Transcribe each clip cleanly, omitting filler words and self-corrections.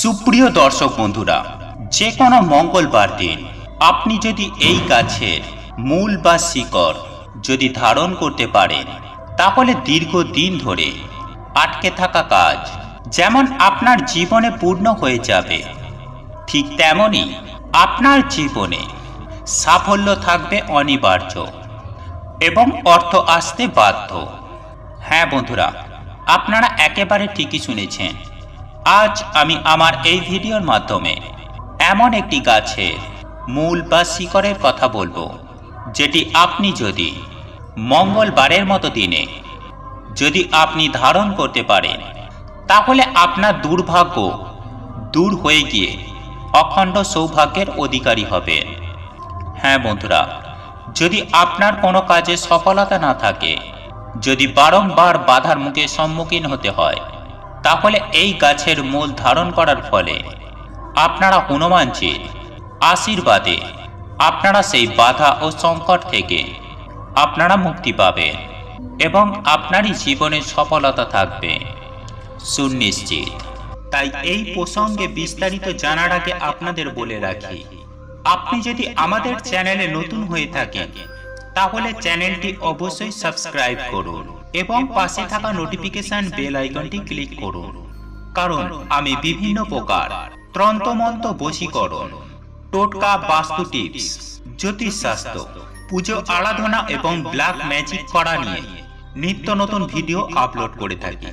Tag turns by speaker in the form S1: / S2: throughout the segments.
S1: সুপ্রিয় দর্শক বন্ধুরা, যে কোনো মঙ্গলবার দিন আপনি যদি এই গাছের মূল বা শিকড় যদি ধারণ করতে পারেন, তাহলে দীর্ঘদিন ধরে আটকে থাকা কাজ যেমন আপনার জীবনে পূর্ণ হয়ে যাবে, ঠিক তেমনি আপনার জীবনে সাফল্য থাকবে অনিবার্য এবং অর্থ আসতে বাধ্য। হ্যাঁ বন্ধুরা, আপনারা একেবারে ঠিকই শুনেছেন। আজ আমি আমার এই ভিডিওর মাধ্যমে এমন একটি গাছের মূল বা শিকড়ের কথা বলবো, যেটি আপনি যদি মঙ্গলবারের মতো দিনে যদি আপনি ধারণ করতে পারেন, তাহলে আপনার দুর্ভাগ্য দূর হয়ে গিয়ে অখণ্ড সৌভাগ্যের অধিকারী হবেন। হ্যাঁ বন্ধুরা, যদি আপনার কোনো কাজে সফলতা না থাকে, যদি বারংবার বাধার মুখে সম্মুখীন হতে হয়, তাহলে এই গাছের মূল ধারণ করার ফলে আপনারা হনুমানজির আশীর্বাদে আপনারা সেই বাধা ও সংকট থেকে আপনারা মুক্তি পাবেন এবং আপনারই জীবনে সফলতা থাকবে সুনিশ্চিত। তাই এই প্রসঙ্গে বিস্তারিত জানার আগে আপনাদের বলে রাখি, আপনি যদি আমাদের চ্যানেলে নতুন হয়ে থাকেন, তাহলে চ্যানেলটি অবশ্যই সাবস্ক্রাইব করুন এবং পাশে থাকা নোটিফিকেশন বেল আইকনটি ক্লিক করুন, কারণ আমি বিভিন্ন প্রকার তন্ত্রমন্ত্র, বশীকরণ, টোটকা, বাস্তু টিপস, জ্যোতিষশাস্ত্র, পুজো আরাধনা এবং ব্ল্যাক ম্যাজিক করা নিয়ে নিত্য নতুন ভিডিও আপলোড করে থাকি,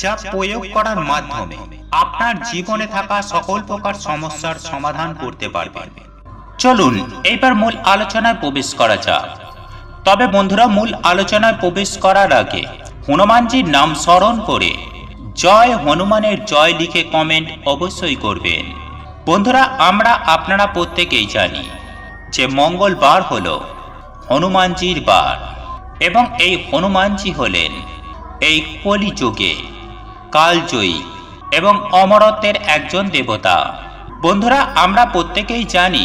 S1: যা প্রয়োগ করার মাধ্যমে আপনার জীবনে থাকা সকল প্রকার সমস্যার সমাধান করতে পারবেন। চলুন এবার মূল আলোচনায় প্রবেশ করা যাক। তবে বন্ধুরা, মূল আলোচনায় প্রবেশ করার আগে হনুমানজির নাম স্মরণ করে জয় হনুমানের জয় লিখে কমেন্ট অবশ্যই করবেন। বন্ধুরা, আপনারা প্রত্যেকেই জানি যে মঙ্গলবার হলো হনুমানজির বার এবং এই হনুমানজি হলেন এই কলিযুগে কালজয়ী এবং অমরত্বের একজন দেবতা। বন্ধুরা, আমরা প্রত্যেকেই জানি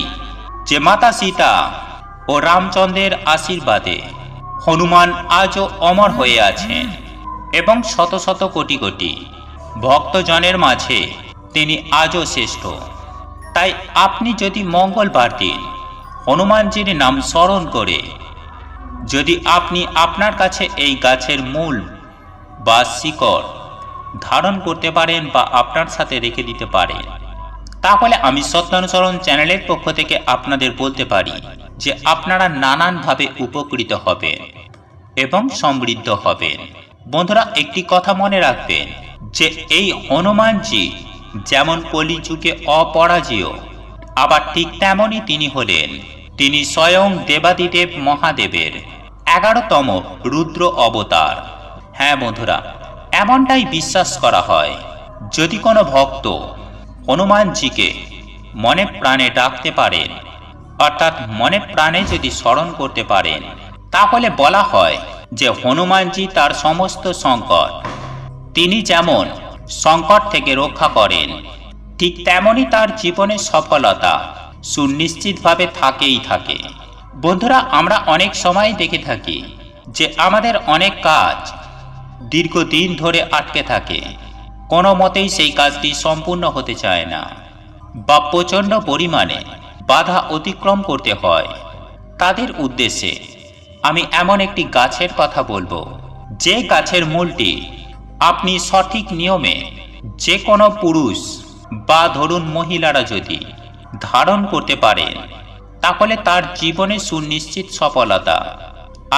S1: যে মাতা সীতা ও রামচন্দ্রের আশীর্বাদে হনুমান আজও অমর হয়ে আছেন এবং শত শত কোটি কোটি ভক্তজনের মাঝে তিনি আজও শ্রেষ্ঠ। তাই আপনি যদি মঙ্গলবার দিন হনুমানজির নাম স্মরণ করে যদি আপনি আপনার কাছে এই গাছের মূল বা শিকড় ধারণ করতে পারেন বা আপনার সাথে রেখে দিতে পারেন, তাহলে আমি সত্যানুসরণ চ্যানেলের পক্ষ থেকে আপনাদের বলতে পারি যে আপনারা নানানভাবে উপকৃত হবেন এবং সমৃদ্ধ হবেন। বন্ধুরা, একটি কথা মনে রাখবেন যে এই হনুমানজি যেমন কলিযুগে অপরাজেয়, আবার ঠিক তেমনই তিনি স্বয়ং দেবাদিদেব মহাদেবের 11তম রুদ্র অবতার। হ্যাঁ বন্ধুরা, এমনটাই বিশ্বাস করা হয়, যদি কোনো ভক্ত হনুমানজিকে মনে প্রাণে ডাকতে পারেন, অর্থাৎ মনে প্রাণে যদি স্মরণ করতে পারেন, তাহলে বলা হয় যে হনুমানজি তার সমস্ত সংকট, তিনি যেমন সংকট থেকে রক্ষা করেন, ঠিক তেমনি তার জীবনে সফলতা সুনিশ্চিতভাবে থাকেই থাকে। বন্ধুরা, আমরা অনেক সময় দেখে থাকি যে আমাদের অনেক কাজ দীর্ঘদিন ধরে আটকে থাকে, কোনো মতেই সেই কাজটি সম্পূর্ণ হতে চায় না বা প্রচণ্ড পরিমাণে বাধা অতিক্রম করতে হয়। তাদের উদ্দেশ্যে আমি এমন একটি গাছের কথা বলবো, যে গাছের মূলটি আপনি সঠিক নিয়মে যে কোনো পুরুষ বা ধরুন মহিলারা যদি ধারণ করতে পারেন, তাহলে তার জীবনে সুনিশ্চিত সফলতা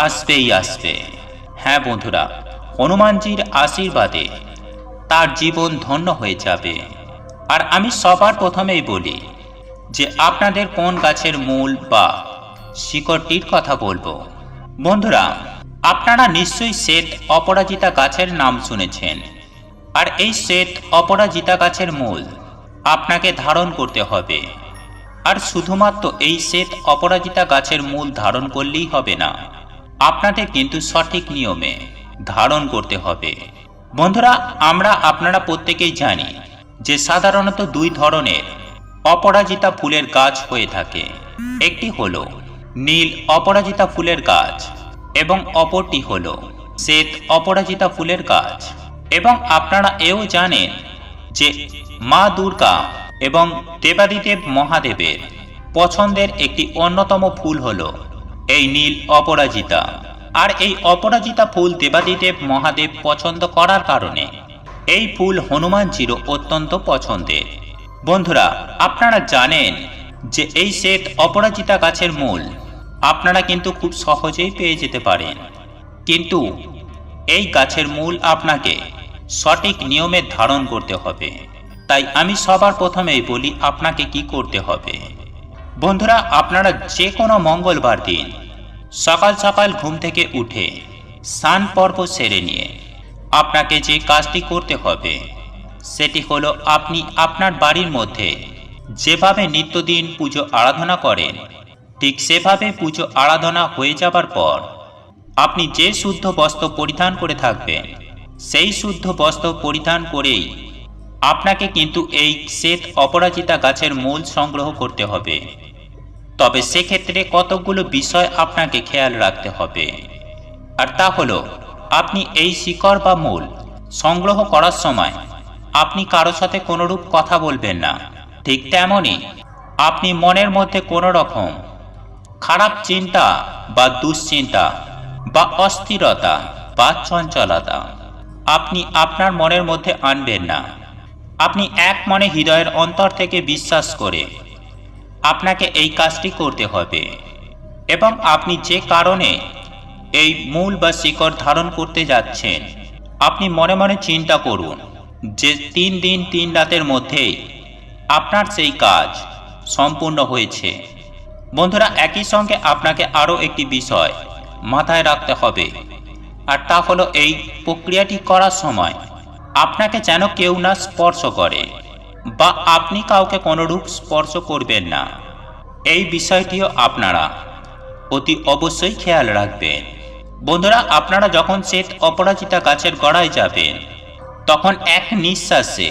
S1: আসবেই আসবে। হ্যাঁ বন্ধুরা, হনুমানজির আশীর্বাদে তার জীবন ধন্য হয়ে যাবে। আর আমি সবার প্রথমেই বলি যে আপনাদের কোন গাছের মূল বা শিকড়টির কথা বলবো। বন্ধুরা, আপনারা নিশ্চয়ই শ্বেত অপরাজিতা গাছের নাম শুনেছেন, আর এই শ্বেত অপরাজিতা গাছের মূল আপনাকে ধারণ করতে হবে। আর শুধুমাত্র এই শ্বেত অপরাজিতা গাছের মূল ধারণ করলেই হবে না, আপনাদের কিন্তু সঠিক নিয়মে ধারণ করতে হবে। বন্ধুরা, আপনারা প্রত্যেকেই জানি যে সাধারণত দুই ধরনের অপরাজিতা ফুলের গাছ হয়ে থাকে। একটি হলো নীল অপরাজিতা ফুলের গাছ এবং অপরটি হলো শ্বেত অপরাজিতা ফুলের গাছ। এবং আপনারা এও জানেন যে মা দুর্গা এবং দেবাদিদেব মহাদেবের পছন্দের একটি অন্যতম ফুল হলো এই নীল অপরাজিতা। আর এই অপরাজিতা ফুল দেবাদিদেব মহাদেব পছন্দ করার কারণে এই ফুল হনুমানজিরও অত্যন্ত পছন্দের। বন্ধুরা, আপনারা জানেন যে এই শ্বেত অপরাজিতা গাছের মূল আপনারা কিন্তু খুব সহজেই পেয়ে যেতে পারেন, কিন্তু এই গাছের মূল আপনাকে সঠিক নিয়মে ধারণ করতে হবে। তাই আমি সবার প্রথমেই বলি আপনাকে কি করতে হবে। বন্ধুরা, আপনারা যে কোনো মঙ্গলবার দিন সকাল সকাল ঘুম থেকে উঠে স্নান পর্ব সেরে নিয়ে আপনাকে যে কাজটি করতে হবে সেটি হলো, আপনি আপনার বাড়ির মধ্যে যেভাবে নিত্যদিন পুজো আরাধনা করেন ঠিক সেভাবে পুজো আরাধনা হয়ে যাবার পর আপনি যে শুদ্ধ বস্ত্র পরিধান করে থাকবেন সেই শুদ্ধ বস্ত্র পরিধান করেই আপনাকে কিন্তু এই শ্বেত অপরাজিতা গাছের মূল সংগ্রহ করতে হবে। তবে সেক্ষেত্রে কতকগুলো বিষয় আপনাকে খেয়াল রাখতে হবে। আর তা হলো, আপনি এই শিকড় বা মূল সংগ্রহ করার সময় আপনি কারো সাথে কোনোরূপ কথা বলবেন না। ঠিক তেমনই আপনি মনের মধ্যে কোনো রকম খারাপ চিন্তা বা দুশ্চিন্তা বা অস্থিরতা বা চঞ্চলতা আপনি আপনার মনের মধ্যে আনবেন না। আপনি এক মনে হৃদয়ের অন্তর থেকে বিশ্বাস করে আপনাকে এই কাজটি করতে হবে। এবং আপনি যে কারণে এই মূল বা শিকড় ধারণ করতে যাচ্ছেন আপনি মনে মনে চিন্তা করুন যে 3 দিন 3 রাতের মধ্যেই আপনার সেই কাজ সম্পূর্ণ হয়েছে। বন্ধুরা, একই সঙ্গে আপনাকে আরও একটি বিষয় মাথায় রাখতে হবে, আর তা হলো এই প্রক্রিয়াটি করার সময় আপনাকে যেন কেউ না স্পর্শ করে বা আপনি কাউকে কোনোরূপ স্পর্শ করবেন না। এই বিষয়টিও আপনারা অতি অবশ্যই খেয়াল রাখবেন। বন্ধুরা, আপনারা যখন শ্বেত অপরাজিতা গাছের গোড়ায় যাবেন তখন এক নিঃশ্বাসে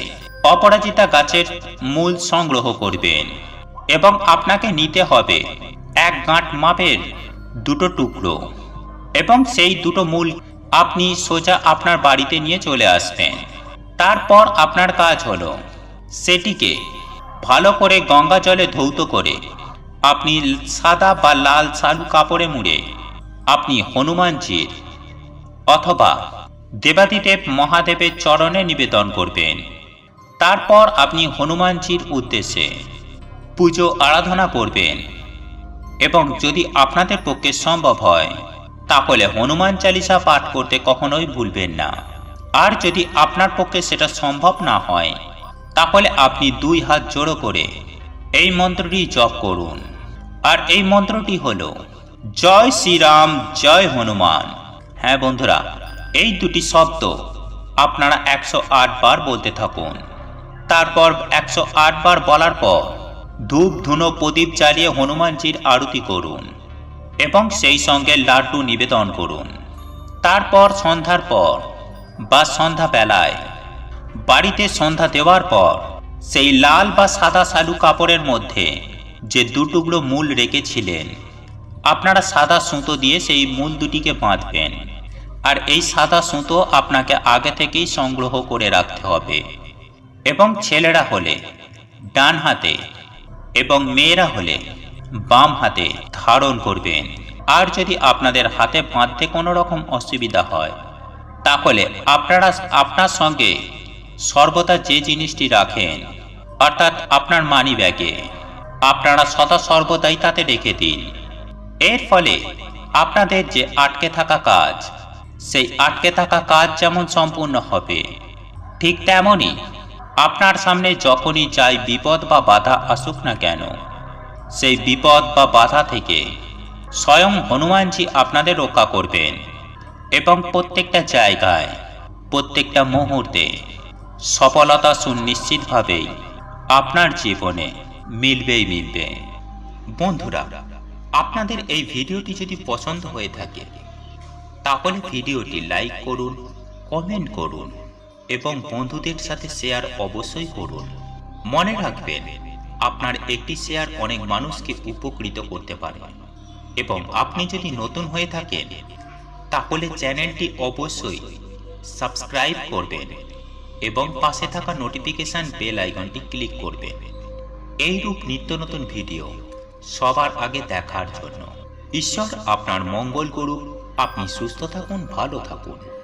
S1: অপরাজিতা গাছের মূল সংগ্রহ করবেন এবং আপনাকে নিতে হবে 1 গাঁট মাপের 2টো টুকরো এবং সেই 2টো মূল আপনি সোজা আপনার বাড়িতে নিয়ে চলে আসবেন। তারপর আপনার কাজ হলো সেটিকে ভালো করে গঙ্গা জলে ধৌত করে আপনি সাদা বা লাল শালু কাপড়ে মুড়ে আপনি হনুমানজির অথবা দেবাদিদেব মহাদেবের চরণে নিবেদন করবেন। তারপর আপনি হনুমানজির উদ্দেশ্যে পুজো আরাধনা করবেন এবং যদি আপনাদের পক্ষে সম্ভব হয় তাহলে হনুমান চালিসা পাঠ করতে কখনোই ভুলবেন না। আর যদি আপনার পক্ষে সেটা সম্ভব না হয় তাহলে আপনি 2 হাত জোড়ো করে এই মন্ত্রটি জপ করুন। আর এই মন্ত্রটি হলো জয় শ্রীরাম জয় হনুমান। হ্যাঁ বন্ধুরা, এই 2টি শব্দ আপনারা 108 বার বলতে থাকুন। তারপর 108 বার বলার পর ধূপ ধুনো প্রদীপ জ্বালিয়ে হনুমানজির আরতি করুন এবং সেই সঙ্গে লাড্ডু নিবেদন করুন। তারপর সন্ধ্যার পর বা সন্ধ্যাবেলায় বাড়িতে সন্ধ্যা দেওয়ার পর সেই লাল বা সাদা শালু কাপড়ের মধ্যে যে 2 টুকরো মূল রেখেছিলেন আপনারা সাদা সুতো দিয়ে সেই মূল দুটিকে বাঁধবেন। আর এই সাদা সুতো আপনাকে আগে থেকেই সংগ্রহ করে রাখতে হবে এবং ছেলেরা হলে ডান হাতে এবং মেয়েরা হলে বাম হাতে ধারণ করবেন। আর যদি আপনাদের হাতে বাঁধতে কোনো রকম অসুবিধা হয় তাহলে আপনারা আপনার সঙ্গে সর্বদা যে জিনিসটি রাখেন অর্থাৎ আপনার মানি ব্যাগে আপনারা সদা সর্বদাই তাতে রেখে দিন। এর ফলে আপনাদের যে আটকে থাকা কাজ সেই আটকে থাকা কাজ যেমন সম্পূর্ণ হবে ঠিক তেমনই আপনার সামনে যখনই যাই বিপদ বা বাধা আসুক না কেন সেই বিপদ বা বাধা থেকে স্বয়ং হনুমানজি আপনাদের রক্ষা করবেন এবং প্রত্যেকটা জায়গায় প্রত্যেকটা মুহূর্তে সফলতা সুনিশ্চিতভাবেই আপনার জীবনে মিলবে। বন্ধুরা, আপনাদের এই ভিডিওটি যদি পছন্দ হয়ে থাকে তাহলে ভিডিওটি লাইক করুন, কমেন্ট করুন এবং বন্ধুদের সাথে শেয়ার অবশ্যই করুন। মনে রাখবেন, আপনার একটি শেয়ার অনেক মানুষকে উপকৃত করতে পারে। এবং আপনি যদি নতুন হয়ে থাকেন তাহলে চ্যানেলটি অবশ্যই সাবস্ক্রাইব করবেন এবং পাশে থাকা নোটিফিকেশন বেল আইকনটি ক্লিক করবেন এইরূপ নিত্য নতুন ভিডিও সবার আগে দেখার জন্য। ঈশ্বর আপনার মঙ্গল করুক। আপনি সুস্থ থাকুন, ভালো থাকুন।